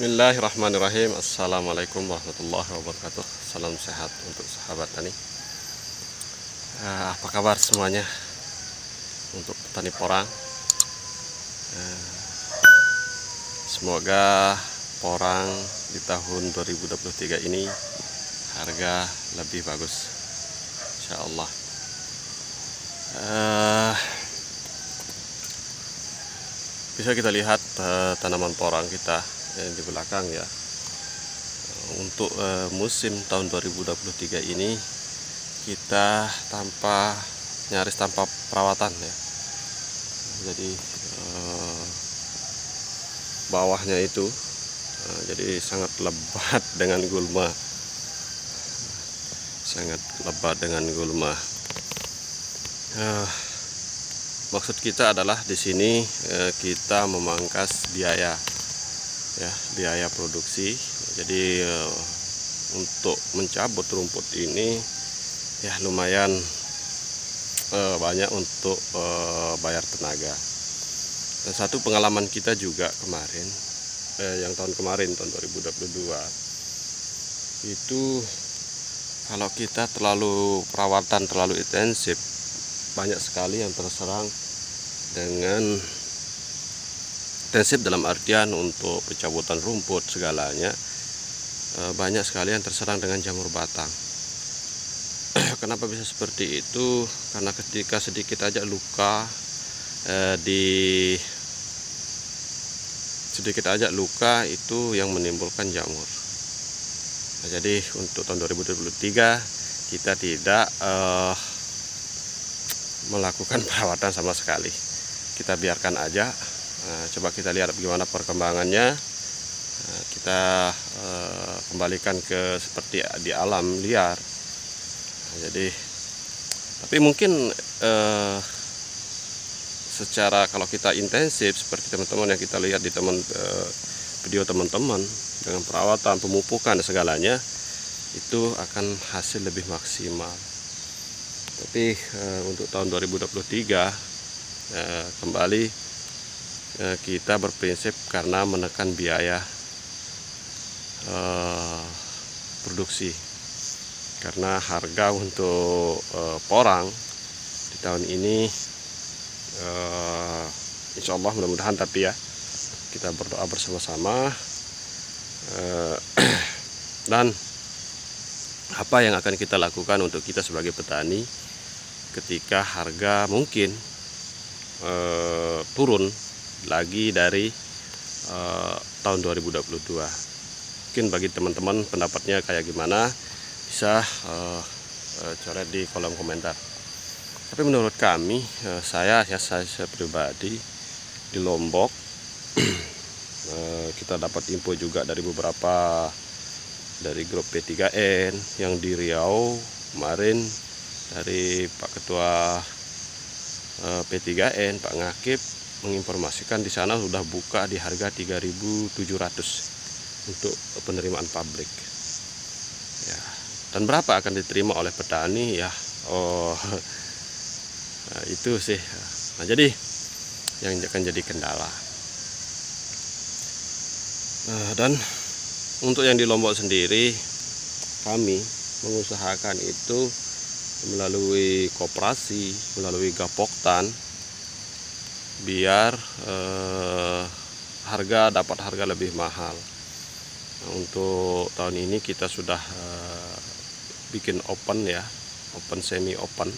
Bismillahirrahmanirrahim. Assalamualaikum warahmatullahi wabarakatuh. Salam sehat untuk sahabat tani. Apa kabar semuanya untuk petani porang? Semoga porang di tahun 2023 ini harga lebih bagus, insya Allah. Bisa kita lihat tanaman porang kita yang di belakang ya. Untuk musim tahun 2023 ini kita nyaris tanpa perawatan ya. Jadi bawahnya itu jadi sangat lebat dengan gulma, maksud kita adalah di sini kita memangkas biaya produksi. Jadi untuk mencabut rumput ini ya lumayan banyak untuk bayar tenaga. Dan satu pengalaman kita juga kemarin, tahun 2022 itu, kalau kita perawatan terlalu intensif, banyak sekali yang terserang dengan intensif dalam artian untuk pencabutan rumput segalanya, banyak sekali yang terserang dengan jamur batang. Kenapa bisa seperti itu? Karena ketika sedikit aja luka itu yang menimbulkan jamur. Nah, jadi untuk tahun 2023 kita tidak melakukan perawatan sama sekali. Kita biarkan aja. Coba kita lihat bagaimana perkembangannya. Kita kembalikan ke seperti di alam liar. Jadi, tapi mungkin secara kalau kita intensif seperti teman-teman yang kita lihat di video teman-teman dengan perawatan, pemupukan dan segalanya, itu akan hasil lebih maksimal. Tapi untuk tahun 2023 kembali kita berprinsip karena menekan biaya produksi, karena harga untuk porang di tahun ini insya Allah mudah-mudahan, tapi ya kita berdoa bersama-sama. Dan apa yang akan kita lakukan untuk kita sebagai petani ketika harga mungkin turun lagi dari tahun 2022. Mungkin bagi teman-teman pendapatnya kayak gimana, bisa coret di kolom komentar. Tapi menurut kami, saya pribadi di Lombok, kita dapat info juga dari beberapa dari grup P3N yang di Riau kemarin, dari Pak Ketua P3N Pak Ngakib menginformasikan di sana sudah buka di harga 3.700 untuk penerimaan pabrik ya. Dan berapa akan diterima oleh petani ya, itu sih. Nah, jadi yang akan jadi kendala. Dan untuk yang di Lombok sendiri, kami mengusahakan itu melalui koperasi, melalui Gapoktan, biar dapat harga lebih mahal. Nah, untuk tahun ini kita sudah bikin open ya, semi open.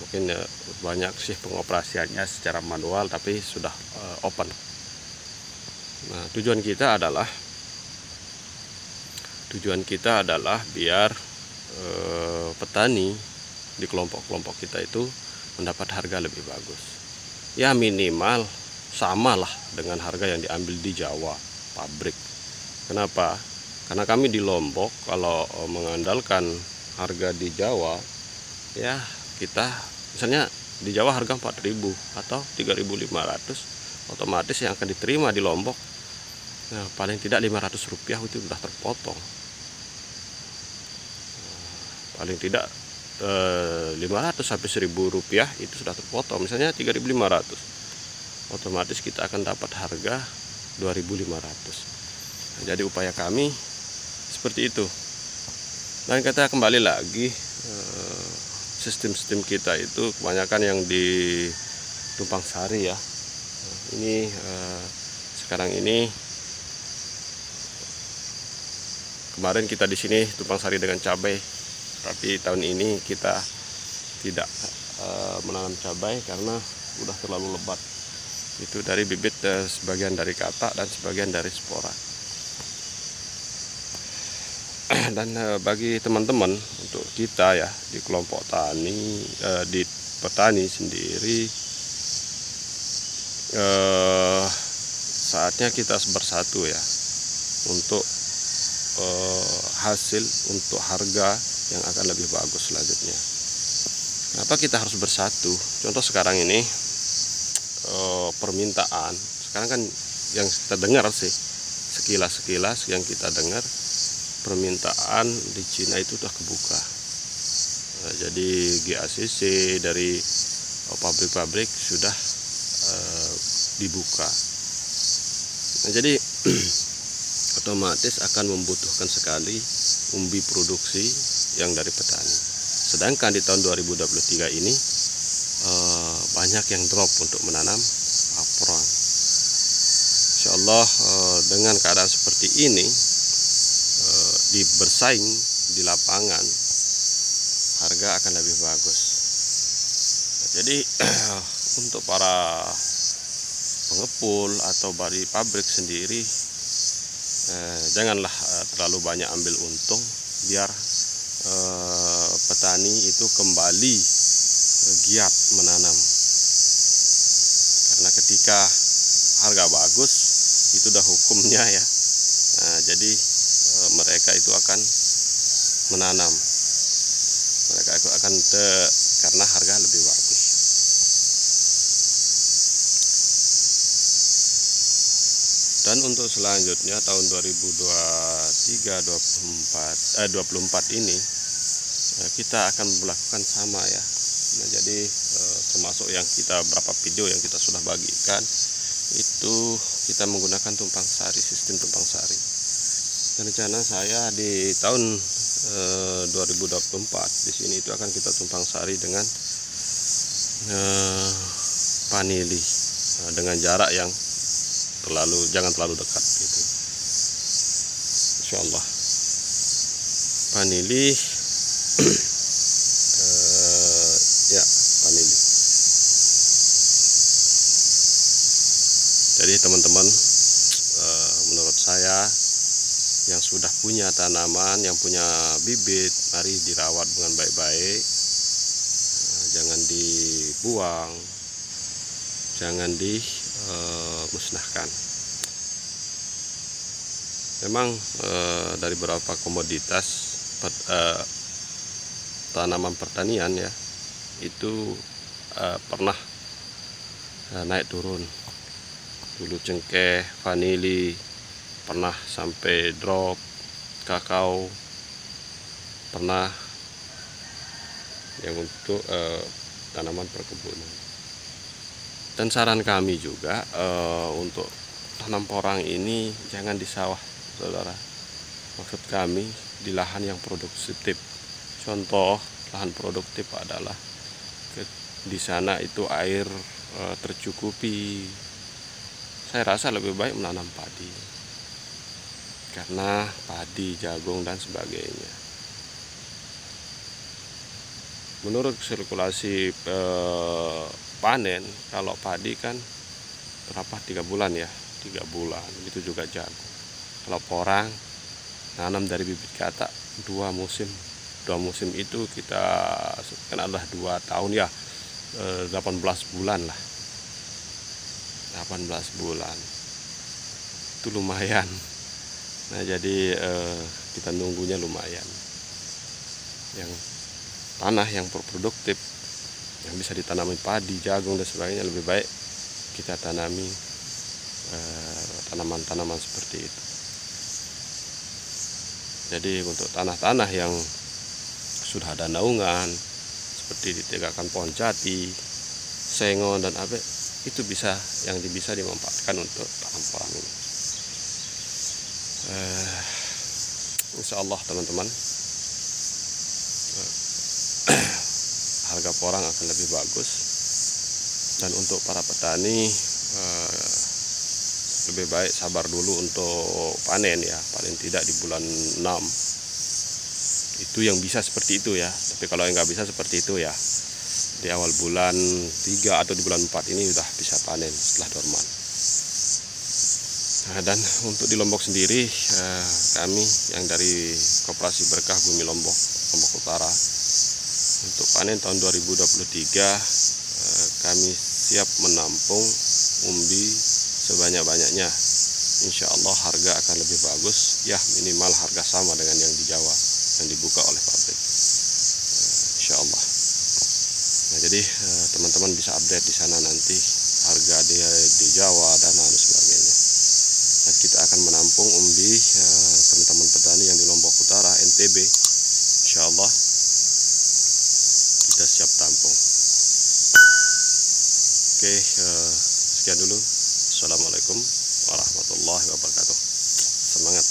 Mungkin banyak sih pengoperasiannya secara manual, tapi sudah open. Nah, tujuan kita adalah biar petani di kelompok-kelompok kita itu mendapat harga lebih bagus. Ya minimal samalah dengan harga yang diambil di Jawa pabrik. Kenapa? Karena kami di Lombok kalau mengandalkan harga di Jawa, ya kita misalnya di Jawa harga 4.000 atau 3.500, otomatis yang akan diterima di Lombok, nah, paling tidak Rp500 itu sudah terpotong. Paling tidak 500 sampai Rp1.000 itu sudah terpotong. Misalnya 3.500, otomatis kita akan dapat harga 2.500. Jadi upaya kami seperti itu. Dan kita kembali lagi, sistem-sistem kita itu kebanyakan yang di Tumpang Sari ya. Ini sekarang ini, kemarin kita di sini Tumpang Sari dengan cabai, tapi tahun ini kita tidak menanam cabai karena udah terlalu lebat. Itu dari bibit, sebagian dari katak dan sebagian dari spora. Dan bagi teman-teman, untuk kita ya di kelompok tani, di petani sendiri, saatnya kita bersatu ya untuk hasil, untuk harga yang akan lebih bagus selanjutnya. Kenapa kita harus bersatu? Contoh sekarang ini, permintaan sekarang kan yang kita dengar sih, sekilas yang kita dengar, permintaan di Cina itu udah kebuka. Jadi GACC dari pabrik-pabrik sudah dibuka. Jadi otomatis akan membutuhkan sekali umbi produksi yang dari petani. Sedangkan di tahun 2023 ini banyak yang drop untuk menanam apron. Insya Allah dengan keadaan seperti ini, bersaing di lapangan, harga akan lebih bagus. Jadi untuk para pengepul atau dari pabrik sendiri, janganlah terlalu banyak ambil untung, biar petani itu kembali giat menanam. Karena ketika harga bagus, itu udah hukumnya ya. Jadi mereka itu akan menanam, mereka itu akan karena harga lebih bagus. Dan untuk selanjutnya tahun 2023-24 ini kita akan melakukan sama ya. Nah, jadi termasuk yang kita berapa video yang kita sudah bagikan itu, kita menggunakan tumpang sari, sistem tumpang sari. Dan rencana saya di tahun 2024 di sini itu akan kita tumpang sari dengan vanili, dengan jarak yang jangan terlalu dekat gitu. Insya Allah vanili ya vanili. Jadi teman-teman, menurut saya yang sudah punya tanaman, yang punya bibit, mari dirawat dengan baik-baik, jangan dibuang, jangan dimusnahkan. Memang dari beberapa komoditas tanaman pertanian ya, itu pernah naik turun. Dulu cengkeh, vanili pernah sampai drop, kakao pernah, yang untuk tanaman perkebunan. Dan saran kami juga untuk tanam porang ini jangan di sawah, saudara. Maksud kami di lahan yang produktif. Contoh lahan produktif adalah di sana itu air tercukupi. Saya rasa lebih baik menanam padi, karena padi, jagung dan sebagainya. Menurut sirkulasi panen, kalau padi kan berapa, 3 bulan ya, 3 bulan. Itu juga jagung. Kalau porang nanam dari bibit katak 2 musim. 2 musim itu kita kan adalah 2 tahun ya, 18 bulan lah. 18 bulan itu lumayan. Nah, jadi kita nunggunya lumayan. Yang tanah yang produktif, yang bisa ditanami padi, jagung dan sebagainya, lebih baik kita tanami tanaman-tanaman seperti itu. Jadi untuk tanah-tanah yang sudah ada naungan, seperti ditegakkan pohon jati, sengon dan abe, itu bisa dimanfaatkan untuk tanam porang ini. Insya Allah teman-teman, harga porang akan lebih bagus. Dan untuk para petani lebih baik sabar dulu untuk panen ya, paling tidak di bulan 6 itu yang bisa seperti itu ya. Tapi kalau yang nggak bisa seperti itu ya, di awal bulan 3 atau di bulan 4 ini sudah bisa panen setelah dorman. Nah, dan untuk di Lombok sendiri, kami yang dari Koperasi Berkah Bumi Lombok Utara, untuk panen tahun 2023 kami siap menampung umbi sebanyak-banyaknya. Insya Allah harga akan lebih bagus ya, minimal harga sama dengan yang di Jawa yang dibuka oleh pabrik, insya Allah. Nah, jadi teman-teman bisa update di sana nanti harga di Jawa dan lain sebagainya. Dan kita akan menampung umbi teman-teman petani yang di Lombok Utara, NTB, insya Allah kita siap tampung. Oke, sekian dulu. Assalamualaikum warahmatullahi wabarakatuh. Semangat.